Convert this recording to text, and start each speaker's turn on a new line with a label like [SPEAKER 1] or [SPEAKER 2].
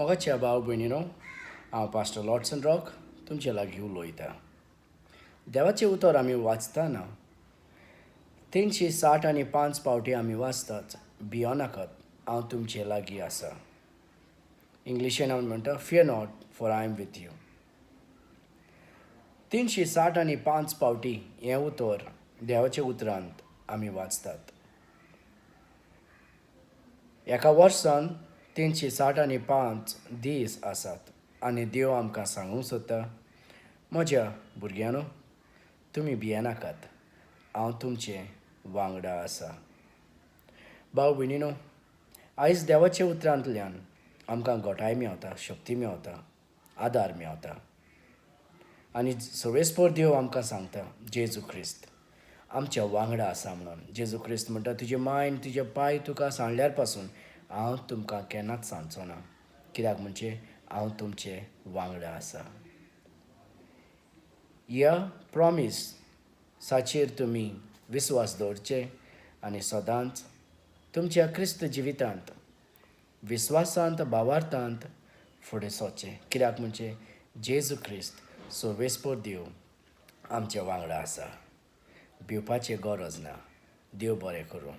[SPEAKER 1] मोगाच्या भाव भयणीनो, हांव पास्टर लॉर्डसन रॉक तुमचे लागीं उलयतां. देवाचें उतर आमी वाचतना 365 पावटी आमी वाचतात. भियो नाकात, हांव तुमचे लागीं आसा. इंग्लिशेन आमी म्हणटा, fear not, for I am with you. 365 पावटी हें उतर देवाच्या उतरांत आमी वाचतात. एका वर्सान 365 दीस आसात आनी देव आमकां सांगूंक सोदता, म्हज्या भुरग्यांनो, तुमी भियेनाकात, हांव तुमचे वांगडा आसा. भाव भयणीनो, आयज देवाच्या उतरांतल्यान आमकां घोटाय मेवता, शक्ती मेवता, आदार मेवता. आनी सर्वेस्पर देव आमकां सांगता, जेजू क्रिस्त आमच्या वांगडा आसा म्हणून. जेजू क्रिस्त म्हणटा, तुजे मायन तुजे पाय तुका सांडल्यार पासून हांव तुमकां केन्नाच सांडचो ना, कित्याक म्हणजे हांव तुमचे वांगडा आसा. ह्या प्रॉमिसाचेर तुमी विस्वास दवरचे आनी सदांच तुमच्या क्रिस्त जिवितांत विस्वासांत भावार्थांत फुडें सरचें, कित्याक म्हणजे जेजू क्रिस्त सर्वेस्पर देव आमच्या वांगडा आसा. भिवपाची गरज ना. देव बरें करूं.